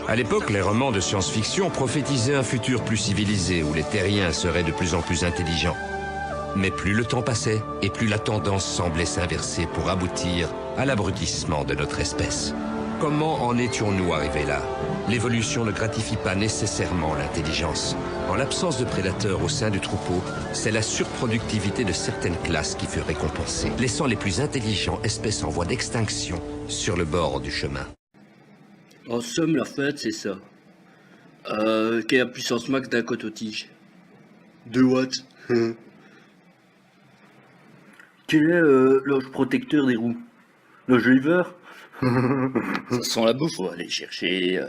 À l'époque, les romans de science-fiction prophétisaient un futur plus civilisé où les terriens seraient de plus en plus intelligents. Mais plus le temps passait et plus la tendance semblait s'inverser pour aboutir à l'abrutissement de notre espèce. Comment en étions-nous arrivés là? L'évolution ne gratifie pas nécessairement l'intelligence. En l'absence de prédateurs au sein du troupeau, c'est la surproductivité de certaines classes qui fut récompensée, laissant les plus intelligents espèces en voie d'extinction sur le bord du chemin. En somme, la fête, c'est ça. Quelle est la puissance max d'un coton-tige? 2 watts. Quel est l'ange protecteur des roues? Le driver? Ça sent la bouffe, on va aller chercher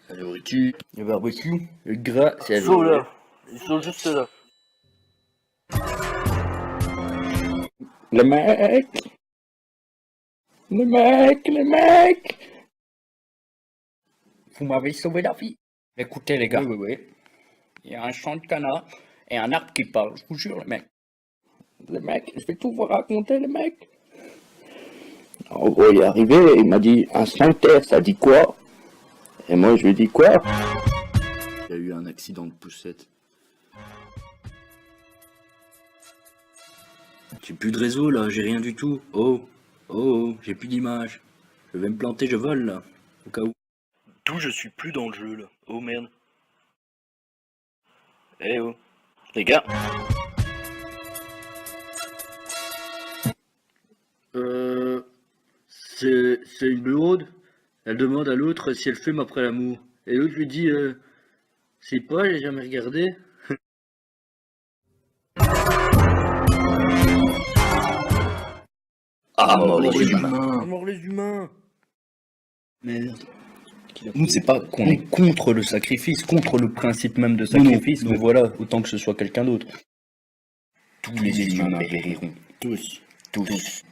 la nourriture, le barbecue, le gras, c'est Ils sont là. Ils sont juste là. Le mec! Le mec! Vous m'avez sauvé la vie. Écoutez les gars, oui. Il y a un champ de canard et un arbre qui parle, je vous jure, le mec. Le mec, je vais tout vous raconter, le mec. En gros, il est arrivé, il m'a dit un sphincter, ça dit quoi? Et moi, je lui ai dit quoi? Il y a eu un accident de poussette. J'ai plus de réseau là, j'ai rien du tout. Oh, j'ai plus d'image. Je vais me planter, je vole là, au cas où. D'où je suis plus dans le jeu là. Oh merde. Eh oh, les gars. C'est une blonde. Elle demande à l'autre si elle fume après l'amour. Et l'autre lui dit, c'est pas, j'ai jamais regardé. Ah, mort les humains. Mort les humains. Merde. Nous, c'est pas qu'on est contre le sacrifice, contre le principe même de sacrifice, mais voilà, autant que ce soit quelqu'un d'autre. Tous les humains périront. Tous.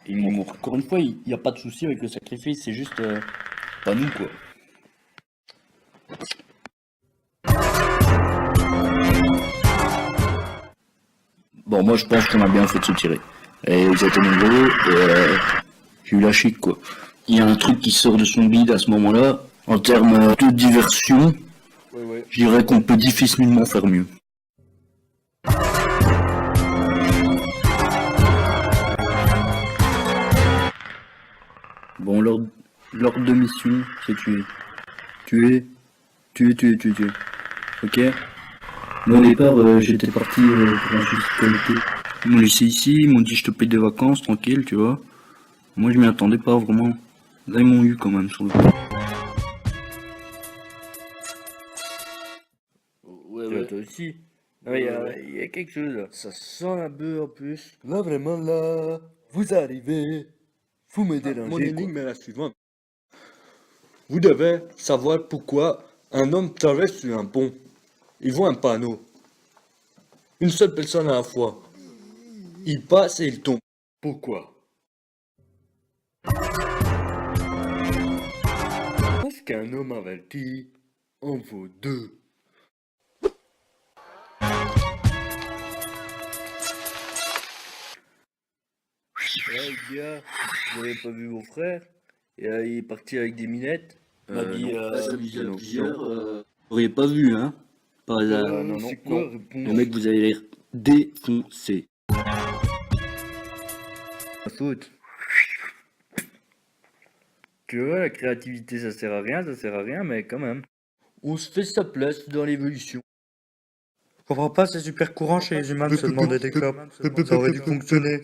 Ils mourront. Encore une fois, il n'y a pas de souci avec le sacrifice, c'est juste pas nous, quoi. Bon, moi, je pense qu'on a bien fait de se tirer. Et vous êtes nombreux, et j'ai eu la chic, quoi. Il y a un truc qui sort de son bide à ce moment-là. En termes de diversion, je dirais qu'on peut difficilement faire mieux. Bon, l'ordre de mission, c'est tuer. Tuer. Ok? Moi, au départ, j'étais parti pour un souci de qualité. Ils m'ont laissé ici, ils m'ont dit je te paye des vacances, tranquille, tu vois. Moi, je m'y attendais pas vraiment. Là, ils m'ont eu quand même sur le coup. Ouais. Toi aussi. Il y a quelque chose là. Ça sent un peu en plus. Là vraiment là, vous arrivez, vous me dérangez. Mon énigme est la suivante. Vous devez savoir pourquoi un homme traverse sur un pont. Il voit un panneau. Une seule personne à la fois. Il passe et il tombe. Pourquoi? Parce qu'un homme averti en vaut deux. Ouais, les gars, vous avez pas vu mon frère? Il est parti avec des minettes. Il m'a dit, Vous auriez pas vu, hein? Par hasard. non, c'est quoi, réponse? Le mec, vous avez l'air défoncé. La faute. Tu vois, la créativité, ça sert à rien, mais quand même. On se fait sa place dans l'évolution. Je comprends pas, c'est super courant chez les humains de se demander des clopes. Ça aurait dû fonctionner.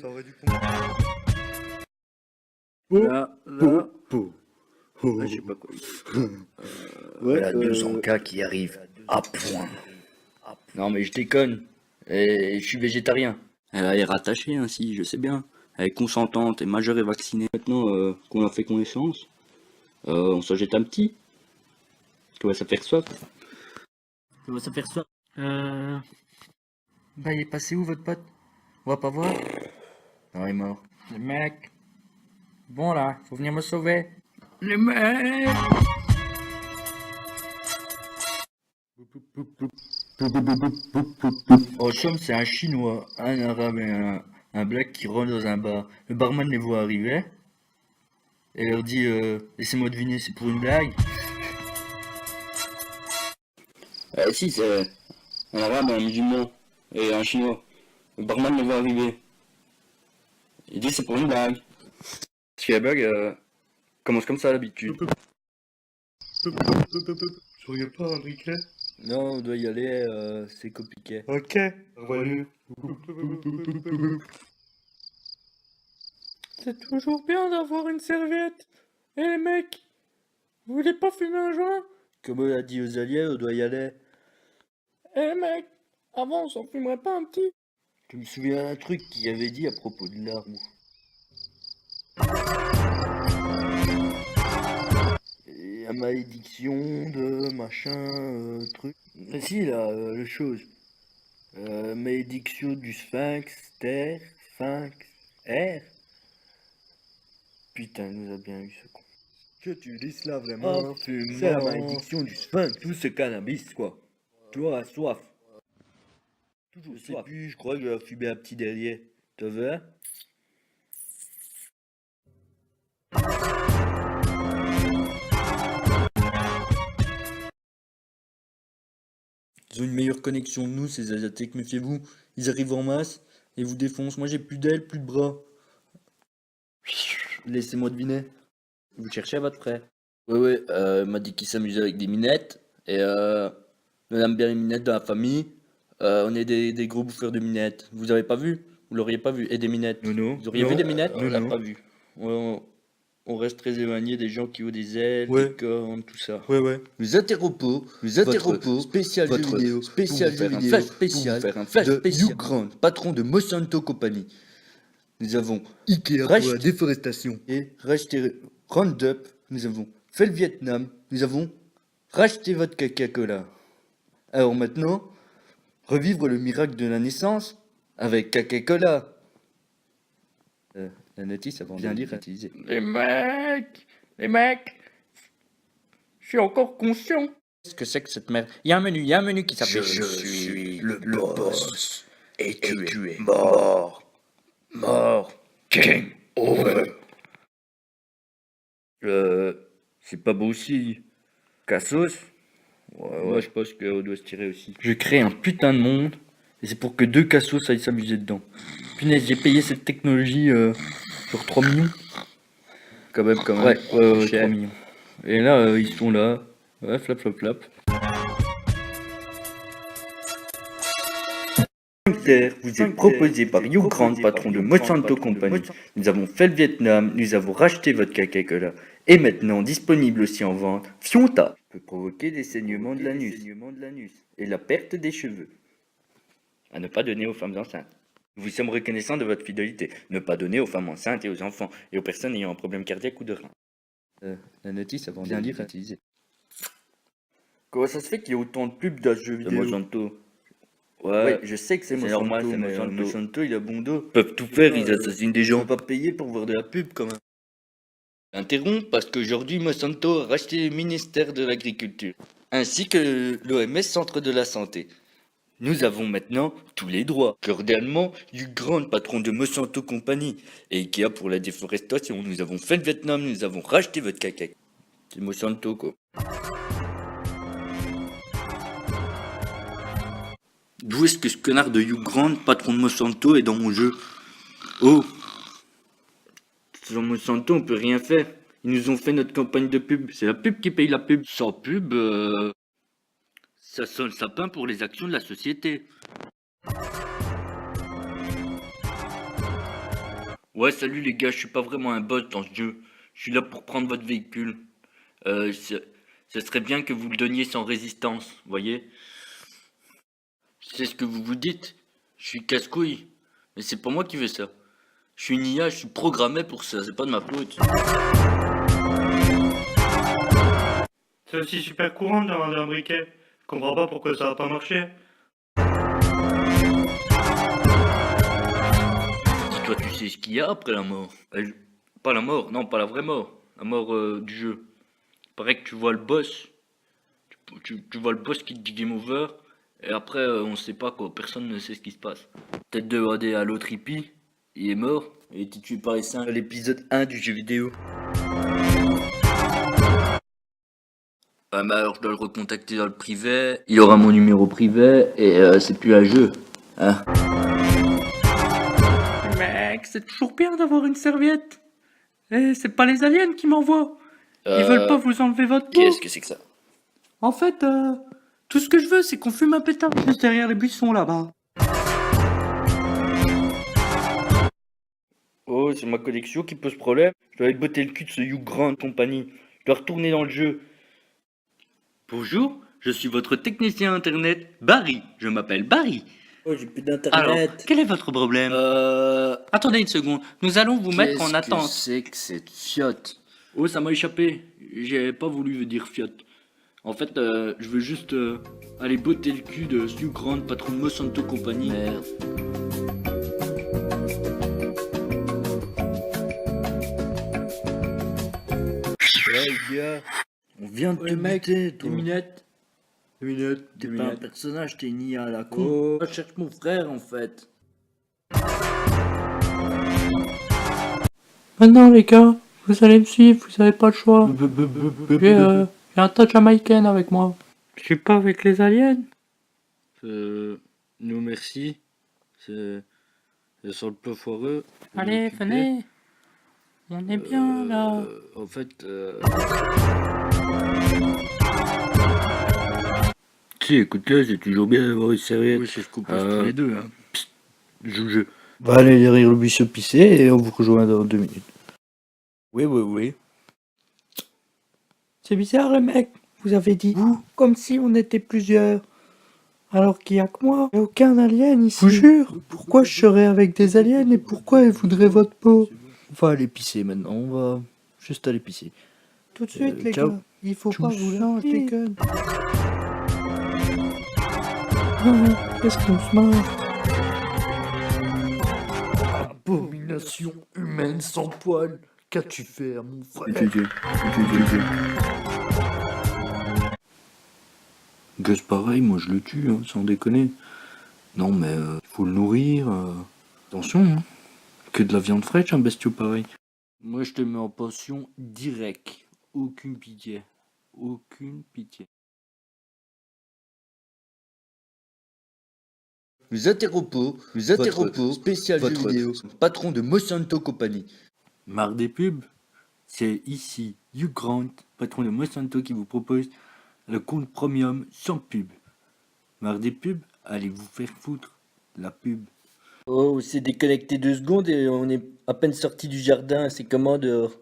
Là, Je sais pas quoi. la 200K qui arrive à point. Non mais je déconne. Et je suis végétarien. Elle est rattachée ainsi, je sais bien. Elle est consentante et majeure et vaccinée. Maintenant qu'on a fait connaissance, on se jette un petit. Comment ça fait soif? Comment ça fait soif? Bah, il est passé où votre pote? On va pas voir? Non, il est mort. Le mec. Bon là, faut venir me sauver. Le mec. En somme, c'est un chinois, un arabe et un black qui rentrent dans un bar. Le barman les voit arriver et leur dit laissez-moi deviner, c'est pour une blague. Si, c'est un arabe, un musulman et un chinois. Le barman le voit arriver. Il dit c'est pour une blague. Skybug commence comme ça d'habitude. Je regarde pas un briquet. Non, on doit y aller, c'est compliqué. Ok, revenu. C'est toujours bien d'avoir une serviette. Eh les mecs, vous voulez pas fumer un joint? Comme on a dit aux alliés, on doit y aller. Eh mec, avant on s'en fumerait pas un petit? Je me souviens d'un truc qu'il avait dit à propos de l'arme. Et la malédiction de machin, truc. Mais si, là, le chose. Malédiction du sphinx, terre, sphinx, air. Putain, il nous a bien eu ce con. Que tu dis là vraiment? Oh, c'est la malédiction du sphinx, tout ce cannabis, quoi. Tu auras soif. Toujours soif. Puis, je crois que je vais fumer un petit derrière. Tu veux? Ils ont une meilleure connexion que nous, ces Asiatiques, méfiez-vous. Ils arrivent en masse et vous défoncent. Moi, j'ai plus d'ailes, plus de bras. Laissez-moi deviner. Vous cherchez votre frère? Ouais, il m'a dit qu'il s'amusait avec des minettes. Et on aime bien les minettes dans la famille. On est des gros bouffeurs de minettes. Vous avez pas vu? Vous l'auriez pas vu? Et des minettes? Non. Vous auriez vu des minettes? Non, On l'a non. pas vu. On reste très éloigné des gens qui ont des ailes, Ouais. des cornes, tout ça. Ouais. Les interropos, spécial jeux vidéo, spécial jeux vidéo, spécial, faire un flash spécial. Hugh Grant, patron de Monsanto Company. Nous avons Ikea pour Reste- la déforestation. et racheté Roundup, nous avons fait le Vietnam, nous avons racheté votre Coca-Cola. Alors maintenant, revivre le miracle de la naissance avec Coca-Cola. La notice avant bien lire utilisée. Les mecs, je suis encore conscient. Qu'est-ce que c'est que cette merde? Il y a un menu qui s'appelle Je suis le boss. Et tu es mort. Game over. C'est pas beau aussi. Cassos? Ouais, je pense qu'on doit se tirer aussi. Je crée un putain de monde, et c'est pour que 2 cassos aillent s'amuser dedans. Punaise, j'ai payé cette technologie sur 3 millions. Quand même. Ouais, 3 millions. Et là, ils sont là. Ouais, flap. Vous est proposé par Hugh Grant, patron de Monsanto Company. Nous avons fait le Vietnam, nous avons racheté votre Coca-Cola. Et maintenant disponible aussi en vente, Fionta peut provoquer des saignements de l'anus et la perte des cheveux. À ne pas donner aux femmes enceintes. Nous vous sommes reconnaissants de votre fidélité. Ne pas donner aux femmes enceintes et aux enfants et aux personnes ayant un problème cardiaque ou de rein. La notice avant bien lire utilisée. Comment ça se fait qu'il y a autant de pubs dans ce jeu vidéo? Monsanto. Ouais, je sais que c'est normal, c'est Monsanto, il a bon dos. Ils peuvent tout faire, ils assassinent des gens. On va pas payer pour voir de la pub quand même. Interrompt parce qu'aujourd'hui Monsanto a racheté le ministère de l'Agriculture, ainsi que l'OMS Centre de la Santé. Nous avons maintenant tous les droits. Cordialement, Hugh Grant, patron de Monsanto Company, et Ikea pour la déforestation. Nous avons fait le Vietnam, nous avons racheté votre caca. C'est Monsanto quoi. D'où est-ce que ce connard de Hugh Grant, patron de Monsanto, est dans mon jeu? Oh! Sans Monsanto, on peut rien faire. Ils nous ont fait notre campagne de pub. C'est la pub qui paye la pub. Sans pub, ça sonne le sapin pour les actions de la société. Ouais, salut les gars, je suis pas vraiment un boss dans ce jeu. Je suis là pour prendre votre véhicule. Ce serait bien que vous le donniez sans résistance, voyez? C'est ce que vous vous dites. Je suis casse-couille. Mais c'est pas moi qui fais ça. Je suis une IA, je suis programmé pour ça, c'est pas de ma faute. C'est aussi super courant de demander un briquet. Je comprends pas pourquoi ça va pas marcher. Dis-toi, tu sais ce qu'il y a après la mort. Pas la mort, non, pas la vraie mort. La mort du jeu. Paraît que tu vois le boss. Tu vois le boss qui te dit game over. Et après, on sait pas quoi, personne ne sait ce qui se passe. Peut-être demander à l'autre hippie. Il est mort, il a été tué par les singes à l'épisode 1 du jeu vidéo. Ah bah alors je dois le recontacter dans le privé. Il aura mon numéro privé et c'est plus un jeu. Hein. Mec, c'est toujours bien d'avoir une serviette. Et c'est pas les aliens qui m'envoient. Ils veulent pas vous enlever votre peau. Qu'est-ce que c'est que ça? En fait, tout ce que je veux, c'est qu'on fume un pétard juste derrière les buissons là-bas. Oh, c'est ma connexion qui pose problème. Je dois aller botter le cul de ce Hugh Grant compagnie. Je dois retourner dans le jeu. Bonjour, je suis votre technicien internet, Barry. Je m'appelle Barry. Oh, j'ai plus Alors, d'internet. quel est votre problème Attendez une seconde, nous allons vous mettre en attente. Qu'est-ce que c'est que cette fiotte? Oh, ça m'a échappé. J'ai pas voulu dire fiat. En fait, je veux juste aller botter le cul de Stu Grant, patron de Monsanto Company. Merde. Ouais, gars, on vient de te buter, toi. 2 minutes. 2 minutes. T'es 2 pas un minutes. personnage, t'es une IA à la con. Oh. Je cherche mon frère, en fait. Maintenant les gars, vous allez me suivre, vous avez pas le choix. J'ai un tas jamaïcaine avec moi. Je suis pas avec les aliens. Non, merci. C'est sur le peu foireux. Allez, venez. On est bien là. En fait, si, écoute là, c'est toujours bien d'avoir une serviette. Oui, c'est ce qu'on pense tous les deux. Hein. Psst, joue le jeu. Va aller derrière le buisson pisser et on vous rejoint dans 2 minutes. Oui. C'est bizarre les mecs. Vous avez dit vous, comme si on était plusieurs. Alors qu'il y a que moi. Il y a aucun alien ici. Je vous jure. Pourquoi je serais avec des aliens et pourquoi ils voudraient votre peau? On va aller pisser maintenant. On va juste aller pisser. Tout de suite les ciao. gars. Il faut Tchuss. pas vous non, je déconne. Qu'est-ce qu'on se marre? Abomination humaine sans poil. Qu'as-tu fait à mon frère? Gosse pareil, moi je le tue, hein, sans déconner. Non mais il faut le nourrir. Attention, hein. Que de la viande fraîche, un bestiau pareil. Moi je te mets en pension direct. Aucune pitié. Aucune pitié. Vous êtes Héropo, spécial jeu vidéo, patron de Monsanto Company. Marre des pubs? C'est ici Hugh Grant, patron de Monsanto, qui vous propose le compte premium sans pub. Marre des pubs? Allez vous faire foutre. La pub. Oh, on s'est déconnecté 2 secondes et on est à peine sorti du jardin. C'est comment dehors?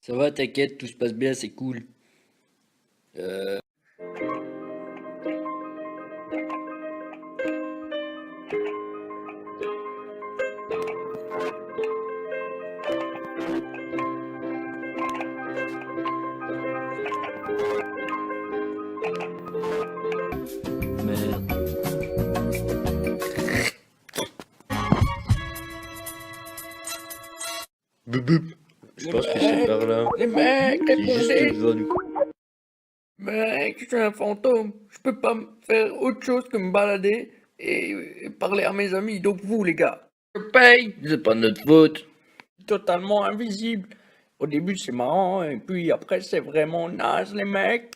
Ça va, t'inquiète, tout se passe bien, c'est cool. Merde. Je pense que c'est par là. Les mecs, C'est juste répondez. devant nous. Mec, je suis un fantôme. Je peux pas me faire autre chose que me balader et parler à mes amis. Donc vous, les gars, je paye. C'est pas notre faute. Totalement invisible. Au début, c'est marrant, et puis après, c'est vraiment naze, les mecs.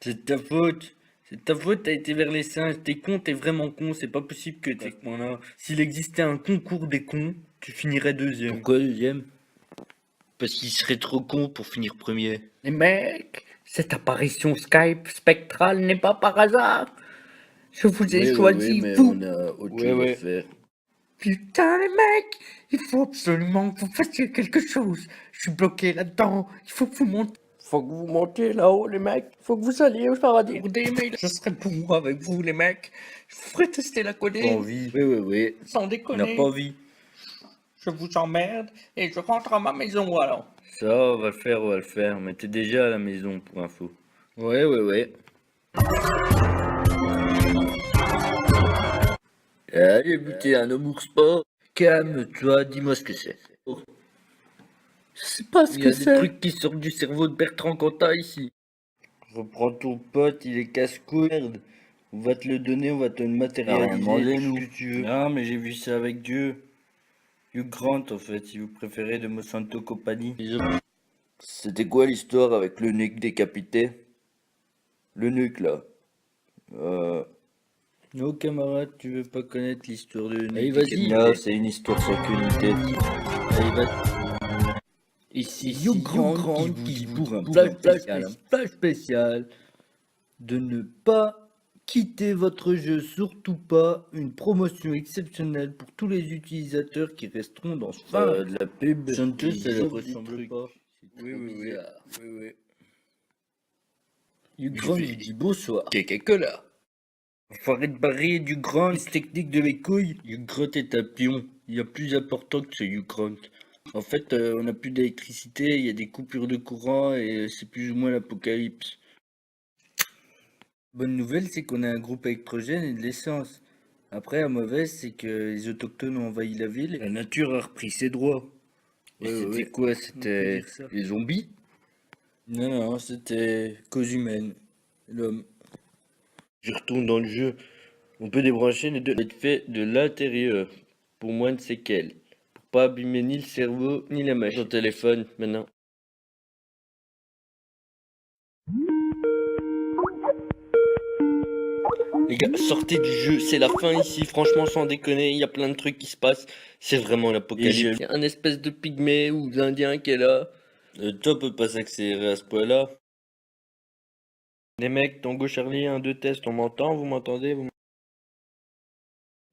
C'est ta faute. C'est ta faute, t'as été vers les singes. T'es con, t'es vraiment con. C'est pas possible que t'es con là. S'il existait un concours des cons, tu finirais deuxième. Pourquoi deuxième? Parce qu'il serait trop con pour finir premier. Les mecs, cette apparition Skype spectrale n'est pas par hasard. Je vous ai choisi, vous. on a autre chose à faire. Putain, les mecs, il faut absolument que vous fassiez quelque chose. Je suis bloqué là-dedans. Il faut que vous montiez. Faut que vous montiez là-haut, les mecs. Faut que vous alliez au paradis pour des mails. Je serais bon avec vous, les mecs. Je vous ferai tester la Pas codée. envie. Oui. Sans On n'a déconner. pas envie. Je vous emmerde et je rentre à ma maison alors. Ça, on va le faire. Mais t'es déjà à la maison pour info. Ouais. Allez, buter un homme ours pas. Calme-toi, dis-moi ce que c'est. Je sais pas ce Il y a que des c'est. trucs qui sortent du cerveau de Bertrand Cantat ici. Reprends ton pote, il est casse-couille. Merde. On va te le donner, on va te le matérialiser. demandé, tout nous. ce que tu veux. Non, mais j'ai vu ça avec Dieu. Hugh Grant, en fait, si vous préférez, de Monsanto Company. C'était quoi l'histoire avec le nuque décapité? Le nuque, là. Non, camarade, tu veux pas connaître l'histoire de Allez, Nick vas-y. Décapité. Non, c'est une histoire sans queue ni tête. Allez, va. Ici, Hugh Grant qui vous dit pour un flash spécial de ne pas quitter votre jeu, surtout pas une promotion exceptionnelle pour tous les utilisateurs qui resteront dans ce De la pub. Santos, ça Ils leur offrent des ressemble trucs. pas. Oui, oui, oui. Oui, oui. Hugh Grant vous dit bonsoir. Coca-Cola. Enfoiré de barrer du Grant, technique de mes couilles. Hugh Grant est un pion. Il y a plus important que ce Hugh Grant. En fait, on n'a plus d'électricité, il y a des coupures de courant et c'est plus ou moins l'apocalypse. Bonne nouvelle, c'est qu'on a un groupe électrogène et de l'essence. Après, la mauvaise, c'est que les autochtones ont envahi la ville. La nature a repris ses droits. Et c'était quoi? C'était les zombies? Non, non, c'était cause humaine. L'homme. Je retourne dans le jeu. On peut débrancher les deux. Être fait de l'intérieur. Pour moins de séquelles. Pour pas abîmer ni le cerveau ni la machine. Ton téléphone maintenant. Les gars, sortez du jeu, c'est la fin ici, franchement sans déconner, il y a plein de trucs qui se passent, c'est vraiment l'apocalypse. Il y a un espèce de pygmée ou d'indien qui est là. Toi peut pas s'accélérer à ce point-là. Les mecs, Tango Charlie, 1-2 test, on m'entend, vous m'entendez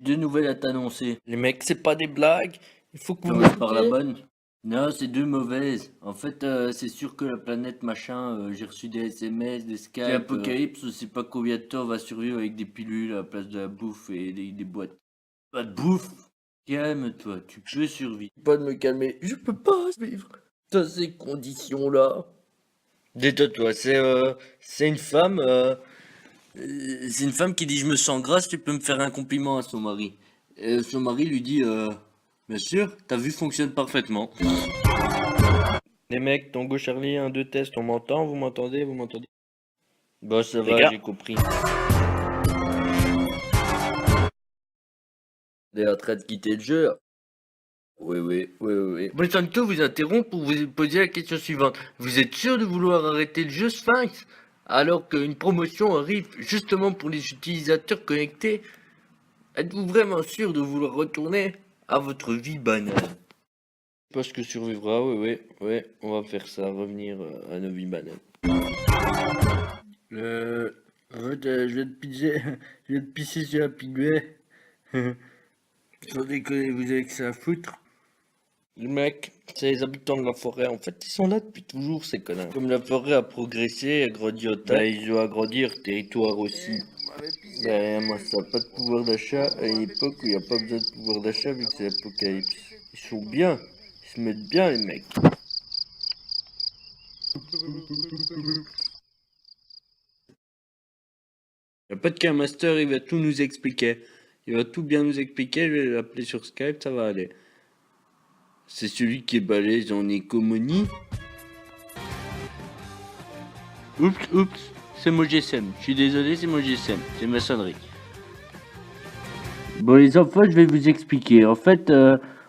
Deux nouvelles à t'annoncer. Les mecs, c'est pas des blagues, il faut que vous Commence par la m'écoutiez. bonne. Non, c'est deux mauvaises. En fait, c'est sûr que la planète machin, j'ai reçu des SMS, des Skype. L'apocalypse, on sait pas combien de temps on va survivre avec des pilules à la place de la bouffe et des boîtes. Pas de bouffe. Calme-toi, tu peux survivre. Pas de me calmer, je peux pas vivre dans ces conditions-là. Détends-toi, c'est une femme, C'est une femme qui dit je me sens grasse, tu peux me faire un compliment à son mari. Et son mari lui dit bien sûr, ta vue fonctionne parfaitement. Les mecs, Tango Charlie, 1-2 test, on m'entend, vous m'entendez, vous m'entendez. Bon, ça Les va, gars. j'ai compris. On est en train de quitter le jeu. Oui, oui, oui, oui, oui. Monsanto vous interrompt pour vous poser la question suivante. Vous êtes sûr de vouloir arrêter le jeu Sphinx alors qu'une promotion arrive justement pour les utilisateurs connectés? Êtes-vous vraiment sûr de vouloir retourner à votre vie banale? Je pense que survivra, oui, oui, oui, on va faire ça, revenir à nos vies banales. En fait, je vais te pisser sur la pygmée. Sans déconner, vous avez que ça à foutre. Les mecs, c'est les habitants de la forêt, en fait, ils sont là depuis toujours, ces connards. Comme la forêt a progressé, a grandi au tas, ils doivent agrandir, territoire aussi. Ben, moi, ça n'a pas de pouvoir d'achat à une époque où il n'y a pas besoin de pouvoir d'achat vu que c'est l'apocalypse. Ils sont bien, ils se mettent bien, les mecs. Il n'y a pas de qu'un master, il va tout nous expliquer. Il va tout bien nous expliquer, je vais l'appeler sur Skype, ça va aller. C'est celui qui est balèze en économie. Oups, c'est mon GSM. Je suis désolé, c'est mon GSM. C'est ma sonnerie. Bon, les enfants, je vais vous expliquer. En fait,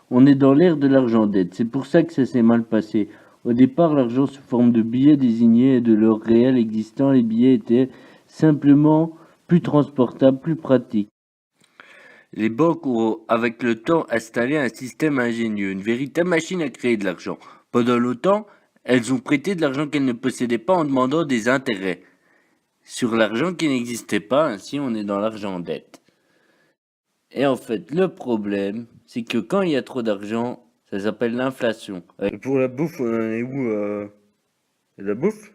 on est dans l'ère de l'argent dette. C'est pour ça que ça s'est mal passé. Au départ, l'argent sous forme de billets désignait de l'or réel existant. Les billets étaient simplement plus transportables, plus pratiques. Les banques ont, avec le temps, installé un système ingénieux, une véritable machine à créer de l'argent. Pendant longtemps, elles ont prêté de l'argent qu'elles ne possédaient pas en demandant des intérêts sur l'argent qui n'existait pas, ainsi on est dans l'argent dette. Et en fait, le problème, c'est que quand il y a trop d'argent, ça s'appelle l'inflation. Pour la bouffe, on en est où La bouffe